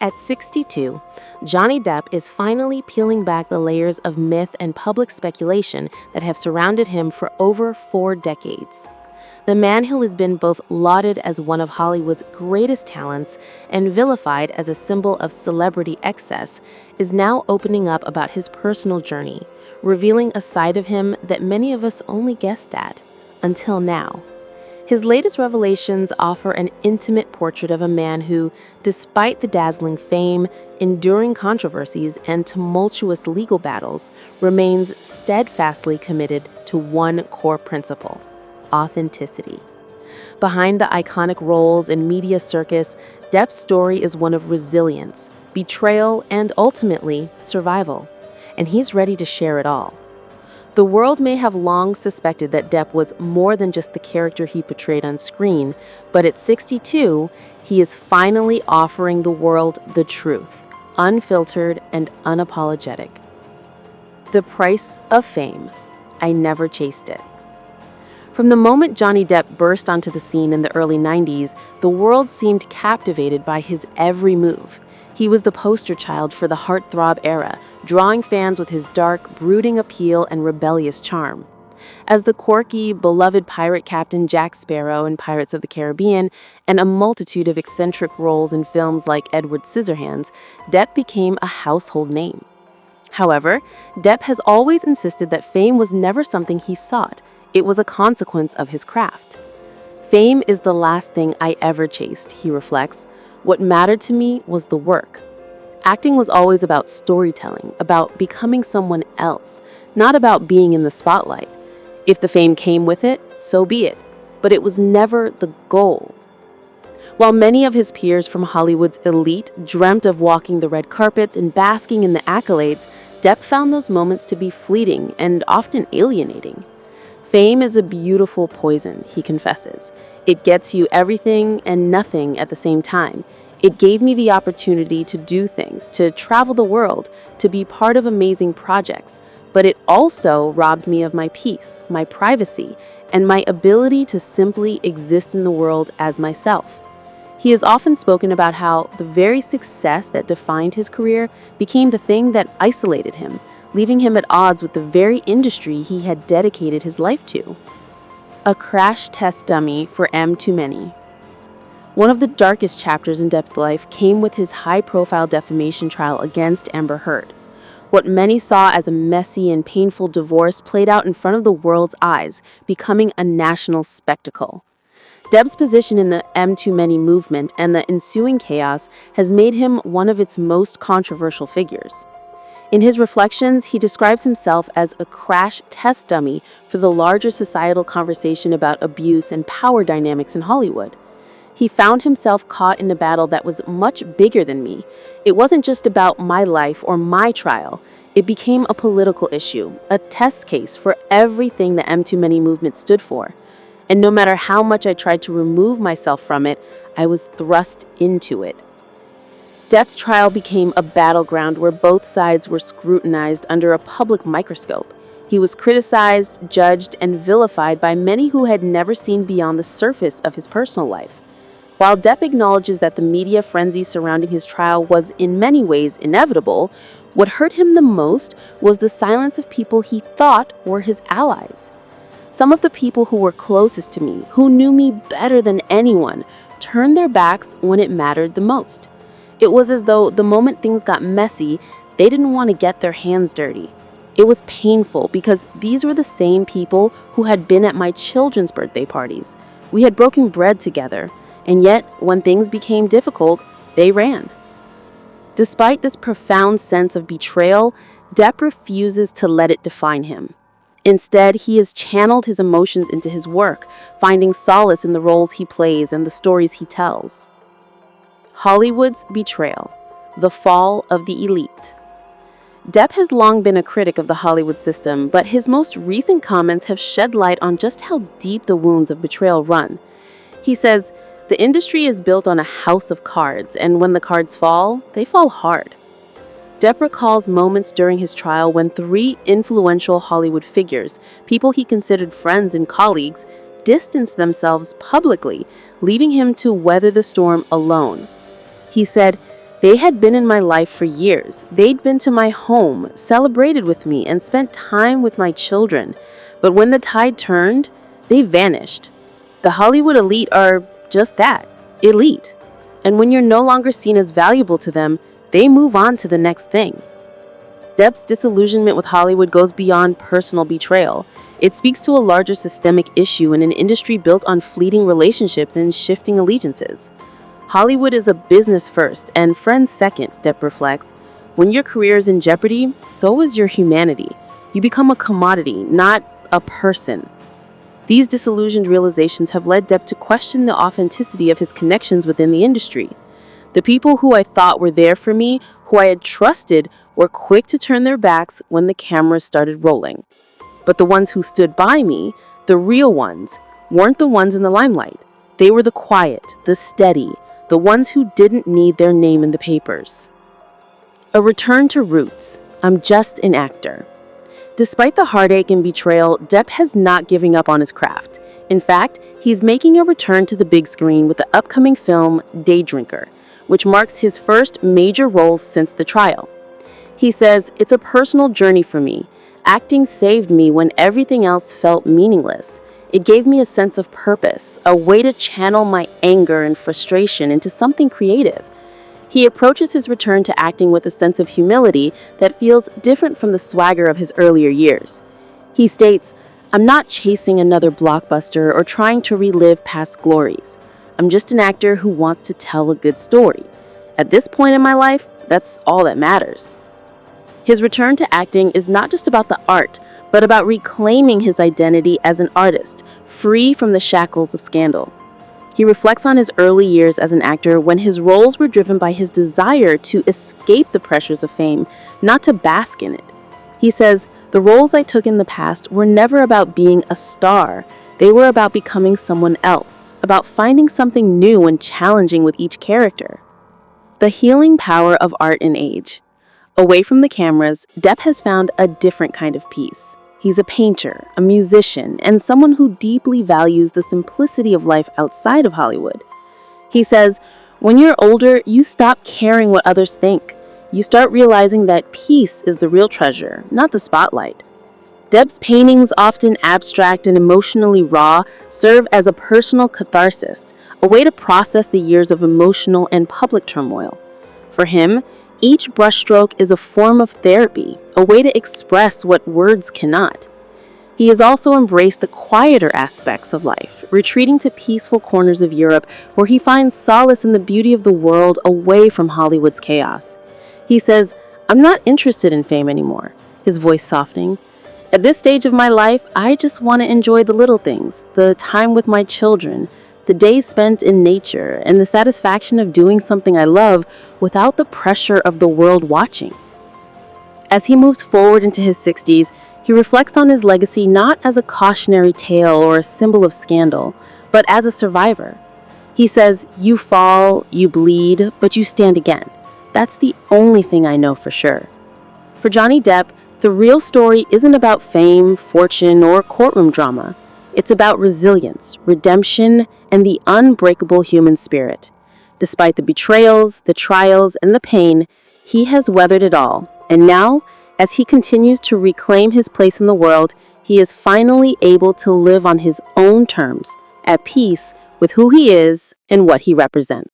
At 62, Johnny Depp is finally peeling back the layers of myth and public speculation that have surrounded him for over 4 decades. The man who has been both lauded as one of Hollywood's greatest talents and vilified as a symbol of celebrity excess is now opening up about his personal journey, revealing a side of him that many of us only guessed at, until now. His latest revelations offer an intimate portrait of a man who, despite the dazzling fame, enduring controversies, and tumultuous legal battles, remains steadfastly committed to one core principle: authenticity. Behind the iconic roles and media circus, Depp's story is one of resilience, betrayal, and ultimately, survival. And he's ready to share it all. The world may have long suspected that Depp was more than just the character he portrayed on screen, but at 62, he is finally offering the world the truth, unfiltered and unapologetic. The price of fame. I never chased it. From the moment Johnny Depp burst onto the scene in the early 90s, the world seemed captivated by his every move. He was the poster child for the heartthrob era, drawing fans with his dark, brooding appeal and rebellious charm. As the quirky, beloved pirate captain Jack Sparrow in Pirates of the Caribbean and a multitude of eccentric roles in films like Edward Scissorhands, Depp became a household name. However, Depp has always insisted that fame was never something he sought. It was a consequence of his craft. "Fame is the last thing I ever chased," he reflects. "What mattered to me was the work." Acting was always about storytelling, about becoming someone else, not about being in the spotlight. If the fame came with it, so be it, but it was never the goal. While many of his peers from Hollywood's elite dreamt of walking the red carpets and basking in the accolades, Depp found those moments to be fleeting and often alienating. "Fame is a beautiful poison," he confesses. "It gets you everything and nothing at the same time. It gave me the opportunity to do things, to travel the world, to be part of amazing projects, but it also robbed me of my peace, my privacy, and my ability to simply exist in the world as myself." He has often spoken about how the very success that defined his career became the thing that isolated him, leaving him at odds with the very industry he had dedicated his life to. A crash test dummy for Too Many. One of the darkest chapters in Depp's life came with his high-profile defamation trial against Amber Heard. What many saw as a messy and painful divorce played out in front of the world's eyes, becoming a national spectacle. Depp's position in the Too Many movement and the ensuing chaos has made him one of its most controversial figures. In his reflections, he describes himself as a crash test dummy for the larger societal conversation about abuse and power dynamics in Hollywood. He found himself caught in a battle that was much bigger than me. It wasn't just about my life or my trial. It became a political issue, a test case for everything the Too Many movement stood for. And no matter how much I tried to remove myself from it, I was thrust into it. Depp's trial became a battleground where both sides were scrutinized under a public microscope. He was criticized, judged, and vilified by many who had never seen beyond the surface of his personal life. While Depp acknowledges that the media frenzy surrounding his trial was in many ways inevitable, what hurt him the most was the silence of people he thought were his allies. Some of the people who were closest to me, who knew me better than anyone, turned their backs when it mattered the most. It was as though the moment things got messy, they didn't want to get their hands dirty. It was painful because these were the same people who had been at my children's birthday parties. We had broken bread together. And yet, when things became difficult, they ran. Despite this profound sense of betrayal, Depp refuses to let it define him. Instead, he has channeled his emotions into his work, finding solace in the roles he plays and the stories he tells. Hollywood's betrayal. The fall of the elite. Depp has long been a critic of the Hollywood system, but his most recent comments have shed light on just how deep the wounds of betrayal run. He says, "The industry is built on a house of cards, and when the cards fall, they fall hard." Depp recalls moments during his trial when 3 influential Hollywood figures, people he considered friends and colleagues, distanced themselves publicly, leaving him to weather the storm alone. He said, They had been in my life for years. They'd been to my home, celebrated with me, and spent time with my children. But when the tide turned, they vanished. The Hollywood elite are just that, elite. And when you're no longer seen as valuable to them, they move on to the next thing. Depp's disillusionment with Hollywood goes beyond personal betrayal. It speaks to a larger systemic issue in an industry built on fleeting relationships and shifting allegiances. Hollywood is a business first and friends second, Depp reflects. When your career is in jeopardy, so is your humanity. You become a commodity, not a person. These disillusioned realizations have led Depp to question the authenticity of his connections within the industry. The people who I thought were there for me, who I had trusted, were quick to turn their backs when the cameras started rolling. But the ones who stood by me, the real ones, weren't the ones in the limelight. They were the quiet, the steady, the ones who didn't need their name in the papers. A return to roots. I'm just an actor. Despite the heartache and betrayal, Depp has not given up on his craft. In fact, he's making a return to the big screen with the upcoming film Daydrinker, which marks his first major role since the trial. He says, "It's a personal journey for me. Acting saved me when everything else felt meaningless. It gave me a sense of purpose, a way to channel my anger and frustration into something creative." He approaches his return to acting with a sense of humility that feels different from the swagger of his earlier years. He states, "I'm not chasing another blockbuster or trying to relive past glories. I'm just an actor who wants to tell a good story. At this point in my life, that's all that matters." His return to acting is not just about the art, but about reclaiming his identity as an artist, free from the shackles of scandal. He reflects on his early years as an actor when his roles were driven by his desire to escape the pressures of fame, not to bask in it. He says, "The roles I took in the past were never about being a star. They were about becoming someone else, about finding something new and challenging with each character." The healing power of art and age. Away from the cameras, Depp has found a different kind of peace. He's a painter, a musician, and someone who deeply values the simplicity of life outside of Hollywood. He says, "When you're older, you stop caring what others think. You start realizing that peace is the real treasure, not the spotlight." Depp's paintings, often abstract and emotionally raw, serve as a personal catharsis, a way to process the years of emotional and public turmoil. For him, each brushstroke is a form of therapy, a way to express what words cannot. He has also embraced the quieter aspects of life, retreating to peaceful corners of Europe where he finds solace in the beauty of the world away from Hollywood's chaos. He says, "I'm not interested in fame anymore," his voice softening. "At this stage of my life, I just want to enjoy the little things, the time with my children, the days spent in nature, and the satisfaction of doing something I love without the pressure of the world watching." As he moves forward into his 60s, he reflects on his legacy not as a cautionary tale or a symbol of scandal, but as a survivor. He says, "You fall, you bleed, but you stand again. That's the only thing I know for sure." For Johnny Depp, the real story isn't about fame, fortune, or courtroom drama. It's about resilience, redemption, and the unbreakable human spirit. Despite the betrayals, the trials, and the pain, he has weathered it all. And now, as he continues to reclaim his place in the world, he is finally able to live on his own terms, at peace with who he is and what he represents.